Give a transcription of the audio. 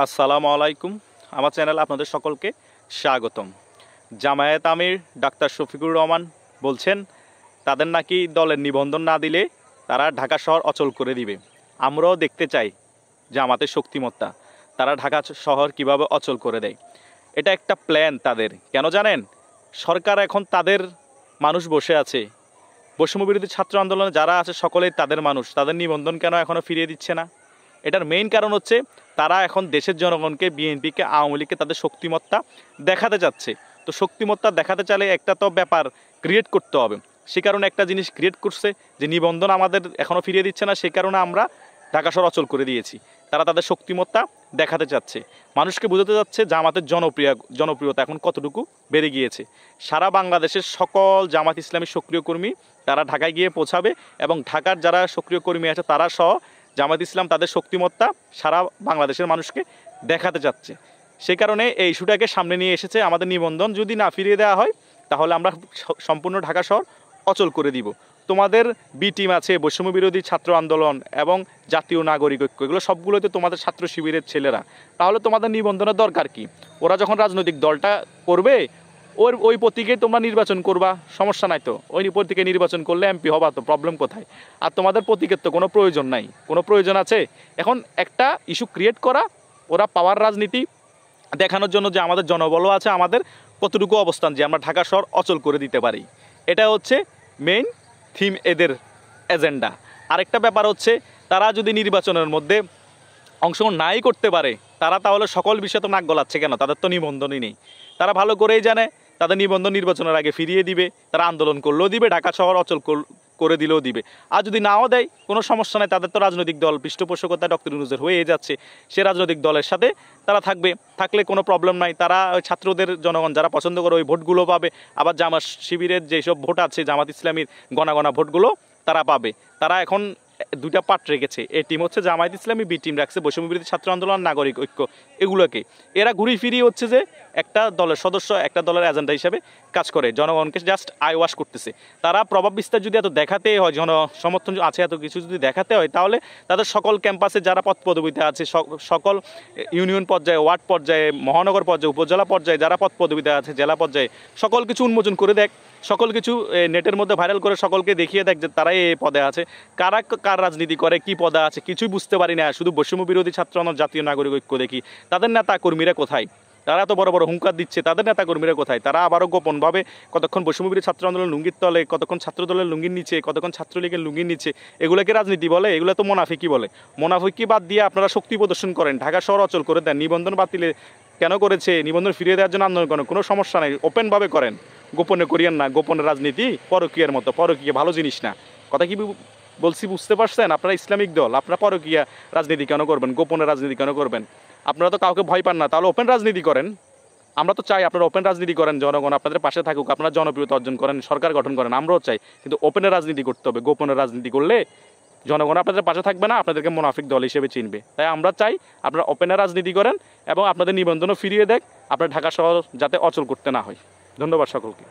আসসালামু আলাইকুম। আমার চ্যানেলে আপনাদের সকলকে স্বাগতম। জামায়াত আমির ডাক্তার শফিকুর রহমান বলছেন তাদের নাকি দলের নিবন্ধন না দিলে তারা ঢাকা শহর অচল করে দিবে। আমরাও দেখতে চাই জামাতের শক্তিমত্তা, তারা ঢাকা শহর কিভাবে অচল করে দেয়। এটা একটা প্ল্যান তাদের। কেন জানেন? সরকার এখন তাদের মানুষ বসে আছে, বৈষম্যবিরোধী ছাত্র আন্দোলনে যারা আছে সকলেই তাদের মানুষ, তাদের নিবন্ধন কেন এখনও ফিরিয়ে দিচ্ছে না? এটার মেইন কারণ হচ্ছে তারা এখন দেশের জনগণকে, বিএনপিকে, আওয়ামী লীগকে তাদের শক্তিমত্তা দেখাতে যাচ্ছে। তো শক্তিমত্তা দেখাতে চাইলে একটা তো ব্যাপার ক্রিয়েট করতে হবে। সে কারণে একটা জিনিস ক্রিয়েট করছে যে নিবন্ধন আমাদের এখনও ফিরিয়ে দিচ্ছে না, সে কারণে আমরা ঢাকা শহর অচল করে দিয়েছি। তারা তাদের শক্তিমত্তা দেখাতে চাচ্ছে, মানুষকে বোঝাতে যাচ্ছে জামাতের জনপ্রিয়তা এখন কতটুকু বেড়ে গিয়েছে। সারা বাংলাদেশের সকল জামাত ইসলামী সক্রিয় কর্মী তারা ঢাকায় গিয়ে পৌঁছাবে এবং ঢাকার যারা সক্রিয় কর্মী আছে তারা সহ জামাত ইসলাম তাদের শক্তিমত্তা সারা বাংলাদেশের মানুষকে দেখাতে চাচ্ছে। সেই কারণে এই ইস্যুটাকে সামনে নিয়ে এসেছে। আমাদের নিবন্ধন যদি না ফিরিয়ে দেওয়া হয় তাহলে আমরা সম্পূর্ণ ঢাকা শহর অচল করে দিব। তোমাদের বি টিম আছে, বৈষম্য বিরোধী ছাত্র আন্দোলন এবং জাতীয় নাগরিক ঐক্য, এগুলো সবগুলোতে তোমাদের ছাত্র শিবিরের ছেলেরা। তাহলে তোমাদের নিবন্ধনের দরকার কি? ওরা যখন রাজনৈতিক দলটা করবে ওই প্রতীকে তোমরা নির্বাচন করবা, সমস্যা নাই তো। ওই প্রতীকে নির্বাচন করলে এমপি হবা, তো প্রবলেম কোথায়? আর তোমাদের প্রতীকের তো কোনো প্রয়োজন নাই। কোনো প্রয়োজন আছে এখন একটা ইস্যু ক্রিয়েট করা, ওরা পাওয়ার রাজনীতি দেখানোর জন্য যে আমাদের জনবলও আছে, আমাদের কতটুকু অবস্থান যে আমরা ঢাকা শহর অচল করে দিতে পারি। এটা হচ্ছে মেইন থিম এদের এজেন্ডা। আরেকটা ব্যাপার হচ্ছে তারা যদি নির্বাচনের মধ্যে অংশগ্রহণ নাই করতে পারে, তারা তাহলে সকল বিষয়ে তো নাক গলাচ্ছে কেন? তাদের তো নিবন্ধনই নেই। তারা ভালো করেই জানে তাদের নিবন্ধন নির্বাচনের আগে ফিরিয়ে দিবে, তারা আন্দোলন করলেও দিবে, ঢাকা শহর অচল করে দিলেও দিবে। আর যদি নাও দেয় কোনো সমস্যা নেই, তাদের তো রাজনৈতিক দল পৃষ্ঠপোষকতা ডক্টর ইউনূসের হয়ে যাচ্ছে, সে রাজনৈতিক দলের সাথে তারা থাকলে কোনো প্রবলেম নাই। তারা ওই ছাত্রদের জনগণ যারা পছন্দ করে ওই ভোটগুলো পাবে, আবার জামাত শিবিরের যেসব ভোট আছে, জামাত ইসলামীর গণা ভোটগুলো তারা পাবে। তারা এখন দুইটা পার্ট রেখেছে। এই টিম হচ্ছে জামায়াত ইসলামী, বি টিম রাখছে বৈষম্য বিরোধী ছাত্র আন্দোলন, নাগরিক ঐক্য। এগুলোকে এরা ঘুরি ফিরিয়ে হচ্ছে যে একটা দলের সদস্য, একটা দলের এজেন্ডা হিসেবে কাজ করে, জনগণকে জাস্ট আই ওয়াশ করতেছে। তারা প্রভাব বিস্তার যদি এত দেখাতে হয়, সমর্থন আছে এত কিছু যদি দেখাতে হয়, তাহলে তাদের সকল ক্যাম্পাসে যারা পদ পদবিতে আছে, সকল ইউনিয়ন পর্যায়ে, ওয়ার্ড পর্যায়ে, মহানগর পর্যায়ে, উপজেলা পর্যায়ে যারা পদ পদবিতে আছে, জেলা পর্যায়ে, সকল কিছু উন্মোচন করে দেখ, সকল কিছু নেটের মধ্যে ভাইরাল করে সকলকে দেখিয়ে দেখ যে তারাই এই পদে আছে। কার রাজনীতি করে, কি পদে আছে কিছুই বুঝতে পারি না। শুধু বৈষম্য বিরোধী ছাত্র আন্দোলন, জাতীয় নাগরিক ঐক্য দেখি। তাদের নেতা কর্মীরা কোথায়? তারা এত বড় বড় হুঙ্কার দিচ্ছে, তাদের নেতা কর্মীরা কোথায়? তারা আবারও গোপনভাবে কতক্ষণ বৈষম্য বিরোধী ছাত্র আন্দোলন লুঙ্গির তলে, কতক্ষণ ছাত্র দলের লুঙ্গির নিচে, কতক্ষণ ছাত্রলীগের লুঙ্গির নিচে। এগুলোকে রাজনীতি বলে? এগুলো তো মুনাফিকি বলে। মুনাফিকি বাদ দিয়ে আপনারা শক্তি প্রদর্শন করেন, ঢাকা শহর অচল করে দেন। নিবন্ধন বাতিলে কেন করেছে? নিবন্ধন ফিরিয়ে দেওয়ার জন্য আন্দোলন করেন, কোনো সমস্যা নেই, ওপেনভাবে করেন, গোপনে করিয়েন না। গোপনের রাজনীতি পরকীয়ার মতো, পরকীয়া ভালো জিনিস না। কথা কি বলছি বুঝতে পারছেন? আপনারা ইসলামিক দল, আপনারা পরকীয়া রাজনীতি কেন করবেন? গোপনের রাজনীতি কেন করবেন? আপনারা তো কাউকে ভয় পান না, তাহলে ওপেন রাজনীতি করেন। আমরা তো চাই আপনারা ওপেন রাজনীতি করেন, জনগণ আপনাদের পাশে থাকুক, আপনারা জনপ্রিয়তা অর্জন করেন, সরকার গঠন করেন, আমরাও চাই। কিন্তু ওপেনের রাজনীতি করতে হবে। গোপনের রাজনীতি করলে জনগণ আপনাদের পাশে থাকবে না, আপনাদেরকে মুনাফিক দল হিসেবে চিনবে। তাই আমরা চাই আপনারা ওপেনের রাজনীতি করেন এবং আপনাদের নিবন্ধনও ফিরিয়ে দেখ, আপনার ঢাকা শহর যাতে অচল করতে না হয়। ধন্যবাদ সকলকে।